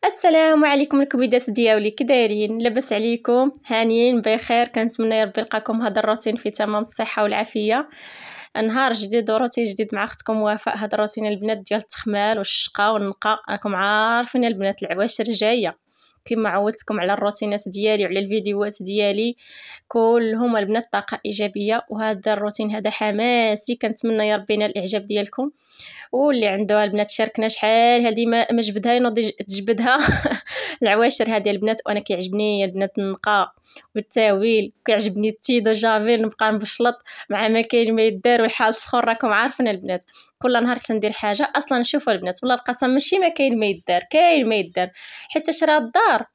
السلام عليكم الكبيدات ديالي، كي دايرين؟ لاباس عليكم؟ هانيين بخير؟ كنتمنى يا ربي نلقاكم هذا الروتين في تمام الصحه والعافيه. نهار جديد وروتين جديد مع اختكم وفاء. هذا الروتين البنات ديال التخمال والشقه والنقاء، راكم عارفين البنات العواشر جايه كما عودتكم على الروتينات ديالي وعلى الفيديوهات ديالي كلهم البنات طاقه ايجابيه، وهذا الروتين هذا حماسي. كنتمنى يا ربي ينال الاعجاب ديالكم، واللي عنده البنات شاركنا شحال هذه ما جبدها ينوض تجبدها. العواشر هذه البنات، وانا كيعجبني البنات النقاء والتاويل، كيعجبني التيدو جافيل، نبقى نبشلط مع ما كاين ما يدار والحال سخون. راكم عارفين البنات كل نهار كندير حاجه. اصلا شوفوا البنات والله القسم ماشي ما كاين ما يدار، كاين ما يدار، حيت شرا الدار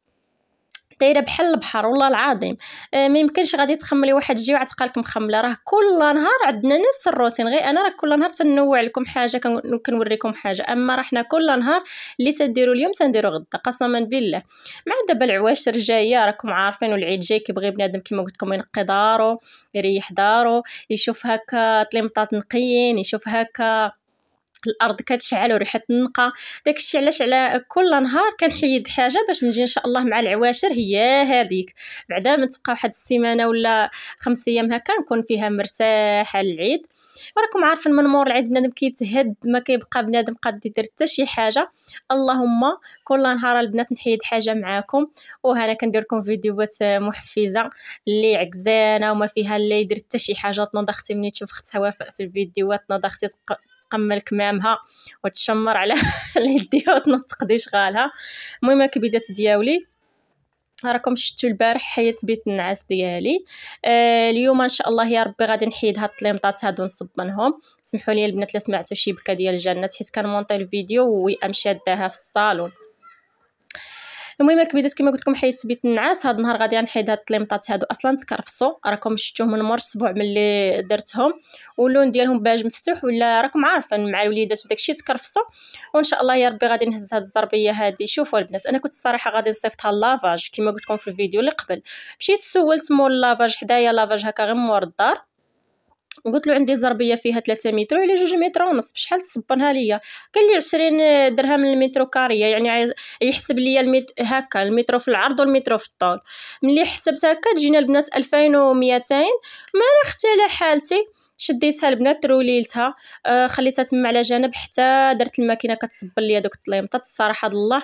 دايره بحال البحر والله العظيم. ما يمكنش غادي تخملي واحد الجوع تلقالك مخمله. راه كل نهار عندنا نفس الروتين، غير انا راه كل نهار تنوع لكم حاجه، كنوريكم حاجه. اما راه حنا كل نهار اللي تنديروا اليوم تنديروا غدا قسما بالله. مع دابا العواشر جايه راكم عارفين، والعيد جاي كيبغي بنادم كما قلت لكم ينقي دارو، يريح دارو، يشوف هكا طليمطات نقيين، يشوف هكا الارض كتشعل وريحه النقا. داكشي علاش على كل نهار كنحيد حاجه باش نجي ان شاء الله مع العواشر هي هذيك. بعدا ما تبقى واحد السيمانه ولا 5 ايام هكا نكون فيها مرتاحه للعيد. وراكم عارفين من مور العيد بنادم كيتهد، ما كيبقى بنادم قاد يدير حتى شي حاجه. اللهم كل نهار البنات نحيد حاجه معاكم، وهنا كندير لكم فيديوهات محفزه اللي عكزانه وما فيها لا يدير حتى شي حاجه. تنوض اختي مني تشوف اختها وفاء في الفيديوهات، تنوض اختي تقمل كمامها وتشمر على اليديها وتنوض تقضي شغالها. المهم كبيدات دياولي، راكم شفتوا البارح حيت بيت النعاس ديالي. اليوم ان شاء الله يا ربي غادي نحيد هاد الطليمطات هادو نصبنهم. سمحوا لي البنات لا سمعتوا شي بكا ديال الجنات، حيت كنمونطي الفيديو وام شاداها في الصالون. المهم كبيدات كما قلت لكم حيت بيت النعاس هاد النهار غادي نحيد هاد الطليمطات هادو اصلا تكرفصوا. راكم شفتوه من مور اسبوع ملي درتهم، واللون ديالهم باج مفتوح، ولا راكم عارفين مع الوليدات وداكشي تكرفصوا. وان شاء الله يا ربي غادي نهز هاد الزربيه هادي. شوفوا البنات انا كنت الصراحه غادي نصيفطها لافاج كما قلت لكم في الفيديو اللي قبل. مشيت سولت مول لافاج حدايا لافاج هكا غير مور الدار، قلت له عندي زربيه فيها 3 متر وعلى 2 متر ونص، بشحال تصبنها ليا؟ قال لي 20 درهم للمتر كاريه، يعني عايز يحسب ليا هكا المتر في العرض والمتر في الطول. ملي حسبت هكا تجينا البنات 2200. ما انا اختي على حالتي شديتها البنات روليلتها، خليتها تما على جنب حتى درت الماكينه كتصبن ليا دوك الطليمطات. الصراحه الله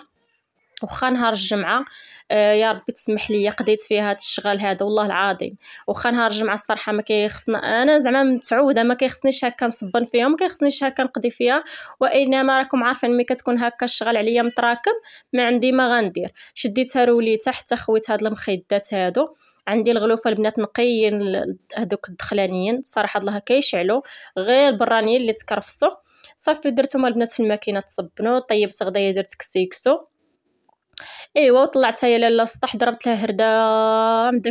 وخا نهار الجمعه يا ربي تسمح لي قضيت فيها هاد الشغل هذا والله العظيم. وخا نهار الجمعه الصراحه ما كيخصنا، انا زعما متعوده ما كيخصنيش هكا نصبن فيها، ما كيخصنيش هكا نقضي فيها. وانما راكم عارفين ملي كتكون هكا الشغل عليا متراكم ما عندي ما غندير. شديتها روليتها حتى خويت هاد المخيدات هادو. عندي الغلوفه البنات نقيين هذوك الدخلانيين صراحه الله كيشعلوا، غير برانيين اللي تكرفصوا. صافي درتهم البنات في الماكينه تصبنوا. طيبت غدايا درت كسيكسو ايوا، وطلعتها يا لاله السطح ضربت لها هرده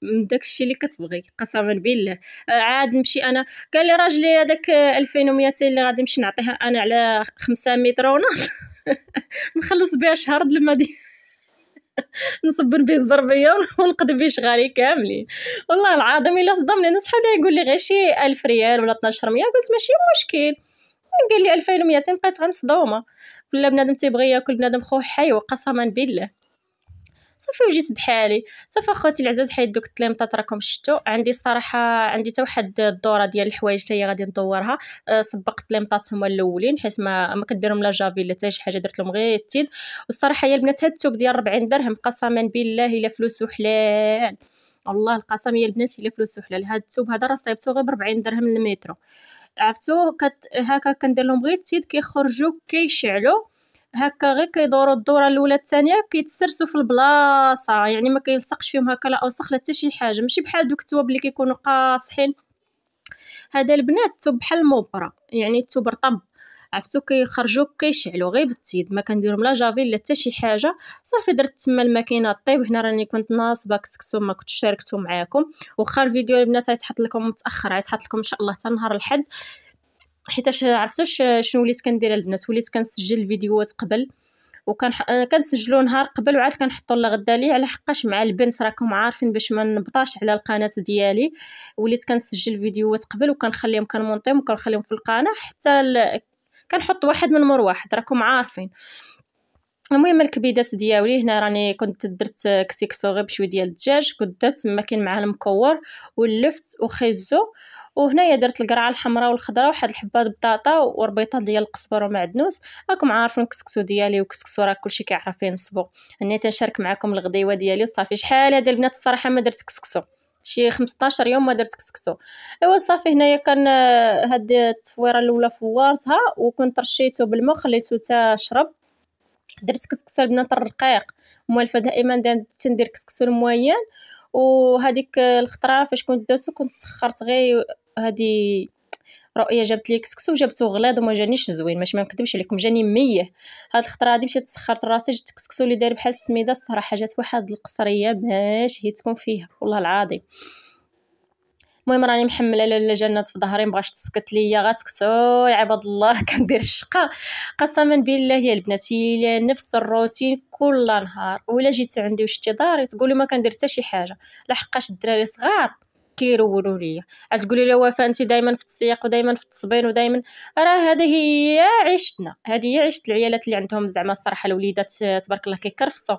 من داكشي اللي كتبغي قسما بالله. عاد نمشي انا، قال لي راجلي هذاك 2200 اللي غادي نمشي نعطيها انا على 5 متر ونص. نخلص بها شهر د الماء نصبن به الزربيه ونقضي به شغالي كاملين. والله العظيم الا صدمني. انا صحابي يقول لي غير شي 1000 ريال ولا 1200، قلت ماشي مشكل. قال لي 2200، بقيت غنصدومه. ولا بنادم تيبغي ياكل بنادم خوه حي وقسما بالله. صافي وجيت بحالي. صافي اخواتي العزاز حيد دوك الطليمطات راكم شفتوا. عندي الصراحه عندي حتى واحد الدوره ديال الحوايج حتى هي غادي ندورها. سبقت الطليمطات هما الاولين حيت ما كديرهم لا جافي لا حتى شي حاجه، درت لهم غير التيد. والصراحه يا البنات هاد الثوب ديال 40 درهم قسما بالله الا فلوسو حلال. والله القسم يا البنات الا فلوسو حلال. هاد الثوب هذا راه صايبته غير ب 40 درهم المترو. عرفتو هكا كندير لهم غير التيد كيخرجوا كيشعلوا هكا، غير كيدوروا الدوره الاولى الثانيه كيتسرسوا في البلاصه، يعني ما كيلصقش فيهم هكا لا اوسخ لا حتى شي حاجه. ماشي بحال دوك الثواب اللي كيكونوا قاصحين. هذا البنات الثوب بحال المبره، يعني الثوب رطب عرفتو كيخرجوا كيشعلوا غير بالتيد، ما كنديرهم لا جافيل لا حتى شي حاجه. صافي درت تما الماكينه طيب. هنا راني كنت ناصبه كسكسو ما كنتش شاركته معاكم. واخا الفيديو البنات غيتحط لكم متاخر، غيتحط لكم ان شاء الله حتى نهار الحد، حيتاش عرفتوش شنو وليت كندير البنات. وليت كنسجل الفيديوهات قبل كنسجلو نهار قبل وعاد كنحطو لغدا ليه، على حقاش مع البنت راكم عارفين باش ما نبطاش على القناه ديالي. وليت كنسجل الفيديوهات قبل وكنخليهم كنمونطيهم وكنخليهم في القناه حتى كنحط واحد من مور واحد راكم عارفين. المهم الكبيدات ديالي هنا راني كنت درت كسكسو غير بشويه ديال الدجاج، كنت درت تما كاين معاه المكور واللفت وخيزو، وهنايا درت القرعه الحمراء والخضراء وواحد الحبه بطاطا وربيطه ديال القزبر ومعدنوس. راكم عارفين الكسكسو ديالي وكسكسو راه كلشي كيعرف ينصبو. هنا تنشارك معكم الغديوه ديالي صافي. شحال هذا البنات الصراحه ما درت كسكسو، شي 15 يوم ما درت كسكسو. ايوا صافي هنايا كان هاد التفويره الاولى فورتها وكنت رشيته بالماء خليته حتى شرب. درت كسكسو البنات الرقيق، موالفه دائما تندير كسكسو الموين. وهذيك الخطره فاش كنت درتو كنت سخرت غير هذه رؤيه جابت لي كسكسو وجابته غليظ وما جانيش زوين، ماشي ما نكذبش عليكم جاني ميه. هاد الخطره هادي مشيت سخرت راسي جبت كسكسو اللي داير بحال السميده، الصراحه جات واحد القصريه باش هي تكون فيها والله العظيم. المهم راني محمله لاله جنات في ظهري مبغاش تسكت ليا، غاسكتو يا عباد الله. كندير الشقه قسما بالله يا البنات، هي نفس الروتين كل نهار. ولا جيت عندي وشتي داري تقولي ما كندير حتى شي حاجه، لحقاش الدراري صغار كيرولوا ليا. تقولي لي وفاء انت دائما في التسياق ودائما في التصبين ودائما، راه هذه هي عيشتنا، هذه هي عيشه العيالات اللي عندهم زعما الصراحه الوليدات تبارك الله كيكرفصوا.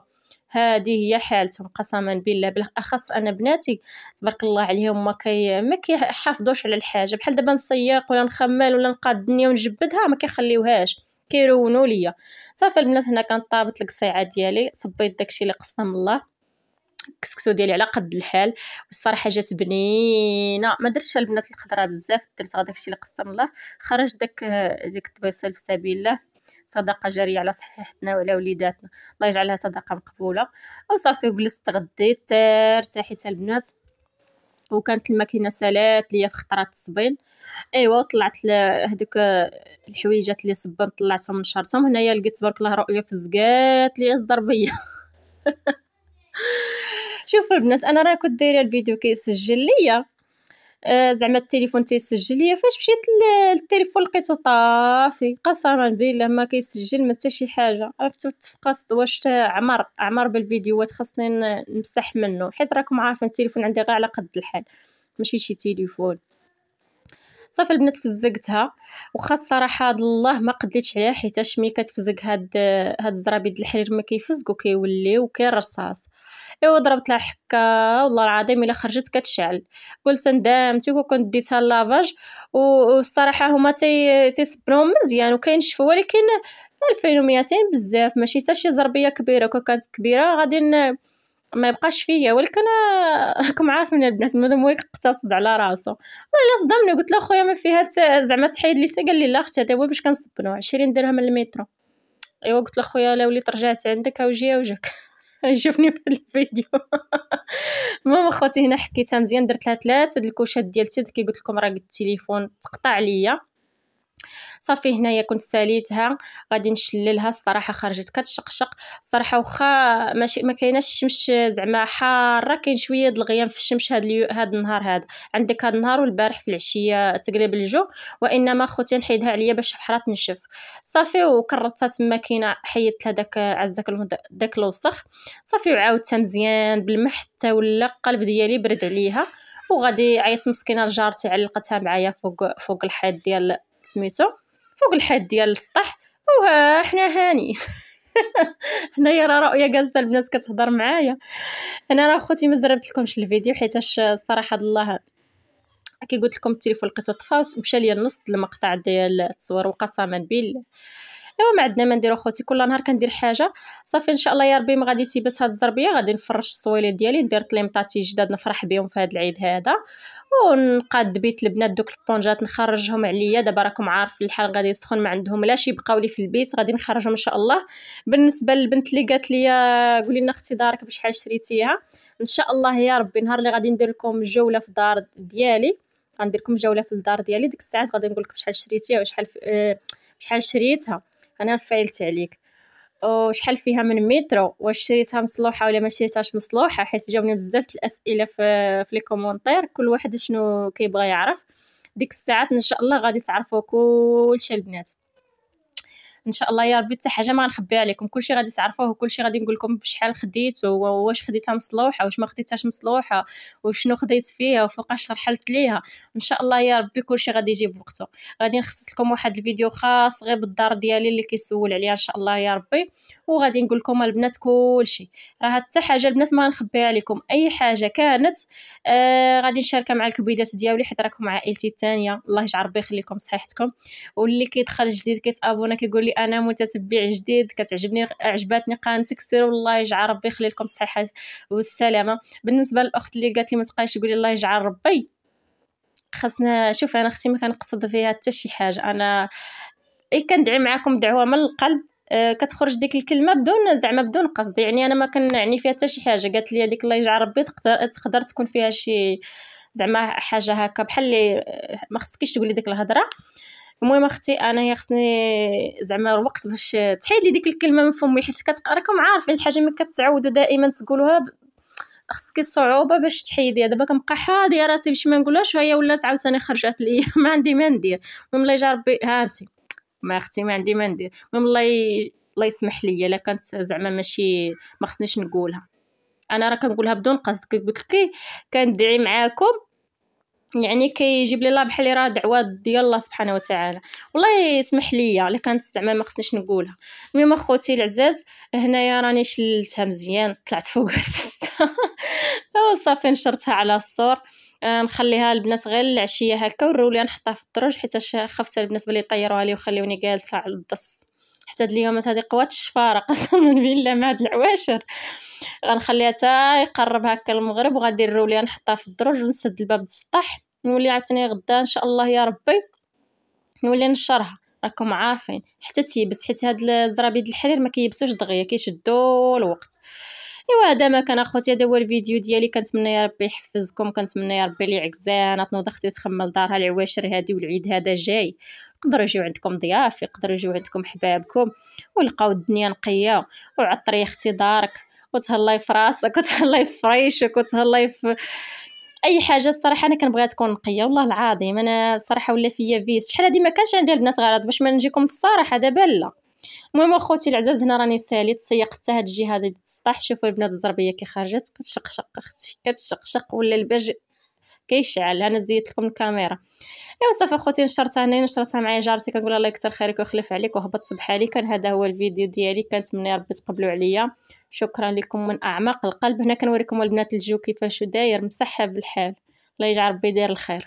هذه هي حالتهم قسما بالله، بالاخص انا بناتي تبارك الله عليهم ما كيحافظوش على الحاجه. بحال دابا نسيق ولا نخمل ولا نقاد الدنيا ونجبدها ما كيخليوهاش، كيرونوا ليا. صافي البنات هنا كنطابط القصيعه ديالي، صبيت داكشي اللي قسم الله، الكسكسو ديالي على قد الحال. والصراحه جات بنينه، ما درتش البنات الخضره بزاف، درت غير داكشي اللي قسم الله. خرج ديك الطبيصه في سبيل الله، صدقه جاريه على صحتنا وعلى وليداتنا، الله يجعلها صدقه مقبوله. وصافي جلست تغديت ارتحيت البنات، وكانت الماكينه سالات ليا في خطرات الصبين. ايوا طلعت هذوك الحويجات اللي صبان طلعتهم نشرتهم. هنايا لقيت تبارك الله رؤيه فزقات ليا الزربيه. شوفوا البنات انا راه كنت دايره الفيديو كيسجل ليا، زعما التليفون تيسجل ليا، فاش مشيت للتليفون لقيته طافي قسما بالله ما كيسجل ما حتى شي حاجه. عرفتوا تفقست واش عمر بالفيديوهات خاصني نمسح منه، حيت راكم عارفين التليفون عندي غير على قد الحال ماشي شي تليفون. صافي البنات فزقتها، وخا الصراحه هاد الله ما قديتش عليها حيتاش ملي كتفزق هاد الزرابيد الحرير ما كيفزقوا كيوليو كيرصاص. ايوا ضربت لها حكه والله العظيم الا خرجت كتشعل. قلت ندمت وكنت ديتها لافاج، والصراحه هما تيصبروهم مزيان وكينشفوا، ولكن 2200 بزاف ماشي حتى شي زربيه كبيره. كون كانت كبيره غادي ما يبقاش فيا، ولكن راكم عارفين البنات مادام هو يقتصد على راسو. والله صدمني قلت له خويا ما فيها زعما تحيد لي حتى، قال لي لا اختي هذا هو باش كنصبنو 20 درهم المترو. ايوا قلت له خويا لا وليت رجعت عندك وجي وجاك. يشوفني في الفيديو. المهم اخوتي هنا حكيتها مزيان، درت لها 3 د الكوشات ديال التيد كي قلت لكم راه التليفون تقطع ليا. صافي هنايا كنت ساليتها غادي نشللها، الصراحه خرجت كتشقشق الصراحه، واخا ماشي ما كايناش الشمس زعما حاره، كاين شويه د الغيام في الشمس هاد النهار هذا. عندك هاد النهار والبارح في العشيه تقلب الجو، وانما خوتي نحيدها عليا باش بحرا تنشف. صافي وكررتها تما كاينه، حيدت لها داك الوسخ. صافي وعاودتها مزيان بالماء حتى ولا القلب ديالي برد عليها. وغادي عيطت مسكينه لجارتي علقتها معايا فوق الحيط ديال سميتو، فوق الحيط ديال السطح، وها حنا هاني. هنايا راه رؤيه جالسه البنات كتهضر معايا. انا راه خوتي ما زربت لكمش الفيديو حيتاش الصراحه الله كي قلت لكم التليفون لقيته طفى ومشى ليا النص المقطع ديال التصوير، وقسما بالله ايوا ما عندنا ما نديرو خوتي، كل نهار كندير حاجه. صافي ان شاء الله يا ربي ما غادي تيبس هاد الزربيه، غادي نفرش الصويلات ديالي، ندير طليمطاتي جداد نفرح بهم في هاد العيد هذا، ونقاد بيت البنات دوك البونجات نخرجهم عليا. دابا راكم عارف الحال غادي يسخن ما عندهم لاش يبقاو لي في البيت، غادي نخرجهم ان شاء الله. بالنسبه للبنت اللي قالت لي قولي لنا اختي دارك بشحال شريتيها، ان شاء الله يا ربي نهار اللي غادي ندير لكم جوله في الدار ديالي، غندير لكم جوله في الدار ديالي، ديك الساعات غادي نقول لكم شحال شريتيها وشحال شحال شريتها. انا فعلت عليك وشحال فيها من مترو، واش شريتها مصلوحه ولا ما شريتهاش مصلوحه، حيت جاوني بزاف الاسئله في لي كومونتير، كل واحد شنو كيبغى يعرف. ديك الساعات ان شاء الله غادي تعرفوا كلشي البنات ان شاء الله يا ربي. حتى حاجه ما نخبيها عليكم، كلشي غادي تعرفوه وكلشي غادي نقول لكم بشحال خديت، واش خديتها مصلوحه واش ما خديتهاش مصلوحه، وشنو خديت فيها وفوقاش رحلت ليها. ان شاء الله يا ربي كلشي غادي يجي بوقته. غادي نخصص لكم واحد الفيديو خاص غير بالدار ديالي اللي كيسول عليها ان شاء الله يا ربي، وغادي نقول لكم البنات كلشي، راه حتى حاجه البنات ما نخبيها عليكم، اي حاجه كانت غادي نشاركها مع الكبيدات ديالي حيت راكم عائلتي الثانيه. الله يجعل ربي يخليكم صحيحتكم. واللي كيدخل جديد كيتابونا كيقول لي انا متتبع جديد كتعجبني عجباتني قناتك، سيروا الله يجعل ربي يخلي لكم الصحه والسلامه. بالنسبه للاخت اللي قالت لي ما تبقايش تقولي الله يجعل ربي، خاصنا شوف انا اختي ما كنقصد فيها حتى شي حاجه، انا كندعي معاكم دعوه من القلب، كتخرج ديك الكلمه بدون زعما بدون قصد، يعني انا ما كنعني فيها حتى شي حاجه. قالت لي هذيك الله يجعل ربي تقدر تكون فيها شي زعما حاجه هكا بحال اللي ما خصكيش تقولي ديك الهضره. المهم اختي انا خصني زعما الوقت باش تحيد لي ديك الكلمه من فمي، حيت راكم عارفين الحاجه ملي كتعودوا دائما تقولوها خصك الصعوبه باش تحيديها. دابا كنبقى حاضيه راسي باش ما نقولهاش، وهي ولات عاوتاني خرجت لي ما عندي ما ندير. المهم الله يجعل ربي، ها انت ما اختي ما عندي ما ندير. المهم الله يسمح لي الا كانت زعما ماشي ما خصنيش نقولها، انا راه كنقولها بدون قصد. قلت لك كندعي معاكم، يعني كيجيب لي الله بحال راه دعوات ديال الله سبحانه وتعالى. والله يسمح لي الا كانت زعما ما خصنيش نقولها. المهم اخوتي العزاز، هنايا راني شلتها مزيان، طلعت فوق الفسته صافي نشرتها على السطور. نخليها البنات غير العشيه هكا ونروليها نحطها في الدرج، حيت خفت البنات بلي يطيروها لي وخليوني جالسه على الدص. حتى هاد اليومات هادي قوات الشفاره قسما بالله مع هاد العواشر. غنخليها تا يقرب هكا المغرب وغادي نروليها نحطها في الدرج ونسد الباب السطح، نولي عاوتاني غدا ان شاء الله يا ربي نولي نشرها. راكم عارفين حتى تيبس، حيت هاد الزرابيد الحرير ما كيبسوش دغيا كيشدوا الوقت. ايوا هذا ما كان اخوتي، هذا هو الفيديو ديالي. كنتمنى يا ربي يحفزكم، كنتمنى يا ربي لي عكزانه تنوض اختي تخمل دارها العواشر هادي والعيد هذا جاي، يقدروا يجيو عندكم ضياف، يقدروا يجيو عندكم حبابكم ولقاو الدنيا نقيه. وعطري اختي دارك وتهلاي في راسك وتهلاي في ريشك وتهلاي في اي حاجه. الصراحه انا كنبغيها تكون نقيه والله العظيم. انا الصراحه ولا فيا فيس شحال هادي ما كانش عندي البنات غرض باش ما نجيكم الصراحه، دابا لا. المهم اخوتي العزاز، هنا راني ساليت سيقت هاد الجهه هادي السطح. شوفوا البنات الزربيه كي خرجت كتشقشق اختي كتشقشق، ولا الباج كيشعل. انا زيدت لكم الكاميرا. ايوا صافي اخوتي نشرتها هنا، نشرتها معايا جارتي، كنقول الله يكثر خيرك ويخلف عليك وهبطت بحالي. كان هذا هو الفيديو ديالي، كنتمنى ربي تقبلوا عليا. شكرا لكم من اعماق القلب. هنا كنوريكم البنات الجو كيفاش داير مسحب الحال. الله يجعل ربي يدير الخير.